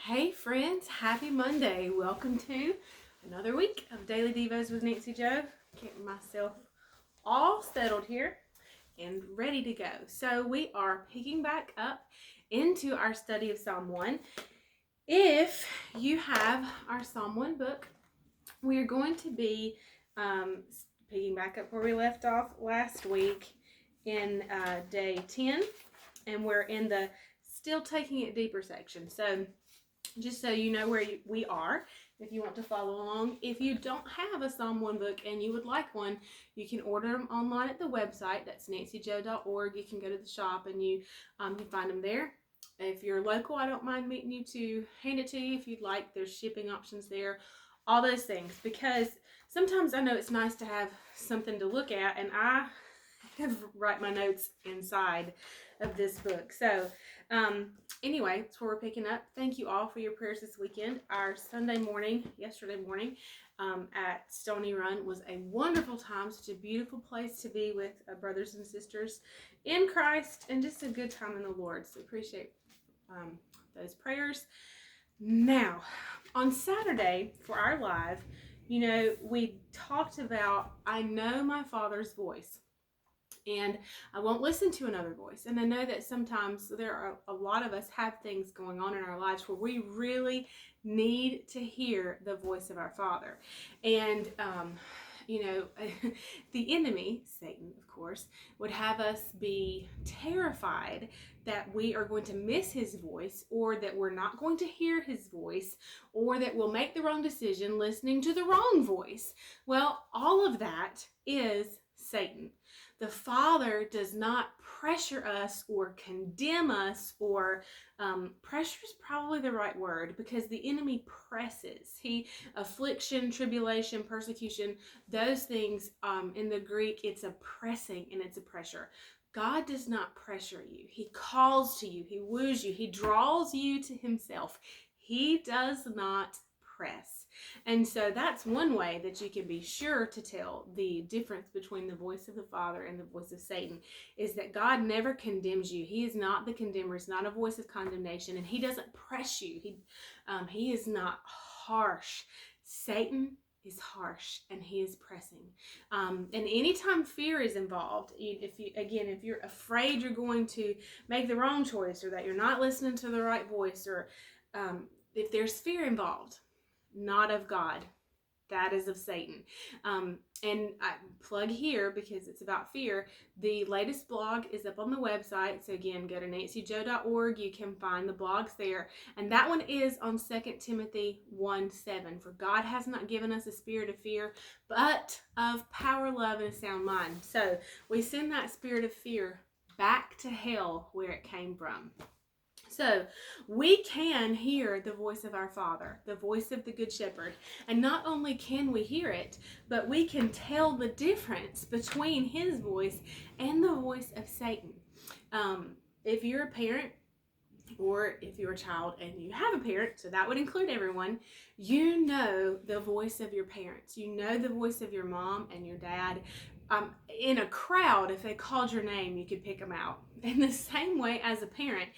Hey friends, happy Monday. Welcome to another week of Daily Devos with Nancy Joe. Getting myself all settled here and ready to go. So we are picking back up into our study of Psalm 1. If you have our Psalm 1 book, we are going to be picking back up where we left off last week in day 10, and we're in the Still Taking It Deeper section. So just so you know where we are, if you want to follow along. If you don't have a Psalm 1 book and you would like one, you can order them online at the website. That's nancyjoe.org. You can go to the shop and you can find them there. If you're local, I don't mind meeting you to hand it to you if you'd like. There's shipping options there, all those things. Because sometimes I know it's nice to have something to look at, and I write my notes inside of this book. So anyway, that's where we're picking up. Thank you all for your prayers this weekend. Our yesterday morning at Stony Run was a wonderful time. Such a beautiful place to be with brothers and sisters in Christ, and just a good time in the Lord. So appreciate those prayers. Now, on Saturday for our live, we talked about I know my Father's voice, and I won't listen to another voice. And I know that sometimes there are a lot of us have things going on in our lives where we really need to hear the voice of our Father. And the enemy, Satan, of course, would have us be terrified that we are going to miss his voice, or that we're not going to hear his voice, or that we'll make the wrong decision listening to the wrong voice. Well, all of that is Satan. The Father does not pressure us or condemn us, or pressure is probably the right word, because the enemy presses. Affliction, tribulation, persecution, those things in the Greek, it's a pressing and it's a pressure. God does not pressure you. He calls to you. He woos you. He draws you to himself. He does not press. And so that's one way that you can be sure to tell the difference between the voice of the Father and the voice of Satan, is that God never condemns you. He is not the condemner. It's not a voice of condemnation, and he doesn't press you. He is not harsh. Satan is harsh, and he is pressing. And anytime fear is involved, if you're afraid you're going to make the wrong choice, or that you're not listening to the right voice, or if there's fear involved, not of God, that is of Satan. And I plug here, because it's about fear, the latest blog is up on the website. So again, go to nancyjoe.org. You can find the blogs there. And that one is on 2 Timothy 1:7. For God has not given us a spirit of fear, but of power, love, and a sound mind. So we send that spirit of fear back to hell, where it came from. So we can hear the voice of our Father, the voice of the Good Shepherd. And not only can we hear it, but we can tell the difference between his voice and the voice of Satan. If you're a parent, or if you're a child and you have a parent, so that would include everyone, you know the voice of your parents. You know the voice of your mom and your dad. In a crowd, if they called your name, you could pick them out. In the same way as a parent,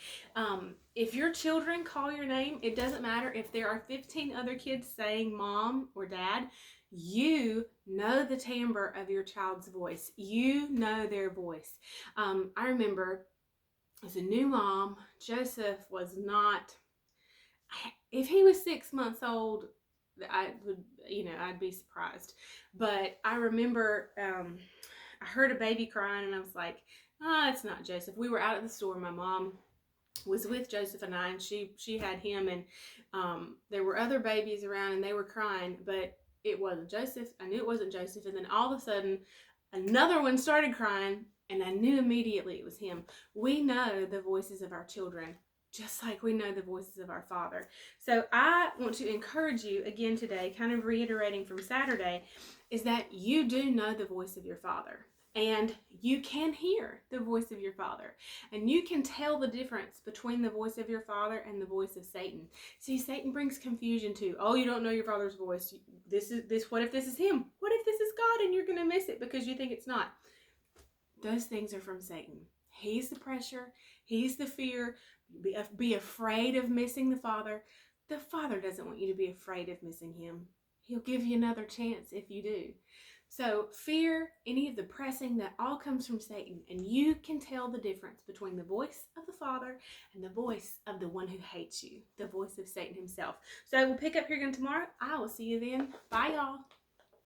if your children call your name, it doesn't matter if there are 15 other kids saying mom or dad, you know the timbre of your child's voice. You know their voice. I remember as a new mom, Joseph was not, if he was 6 months old, I'd be surprised. But I remember I heard a baby crying, and I was like, it's not Joseph. We were out at the store. My mom was with Joseph and I, and she had him, and there were other babies around, and they were crying, but it wasn't Joseph. I knew it wasn't Joseph. And then all of a sudden, another one started crying, and I knew immediately it was him. We know the voices of our children, just like we know the voices of our Father. So I want to encourage you again today, kind of reiterating from Saturday, is that you do know the voice of your Father. And you can hear the voice of your Father. And you can tell the difference between the voice of your Father and the voice of Satan. See, Satan brings confusion too. Oh, you don't know your Father's voice. What if this is him? What if this is God, and you're going to miss it because you think it's not? Those things are from Satan. He's the pressure. He's the fear. Be afraid of missing the Father. The Father doesn't want you to be afraid of missing him. He'll give you another chance if you do. So fear, any of the pressing, that all comes from Satan. And you can tell the difference between the voice of the Father and the voice of the one who hates you, the voice of Satan himself. So we'll pick up here again tomorrow. I will see you then. Bye, y'all.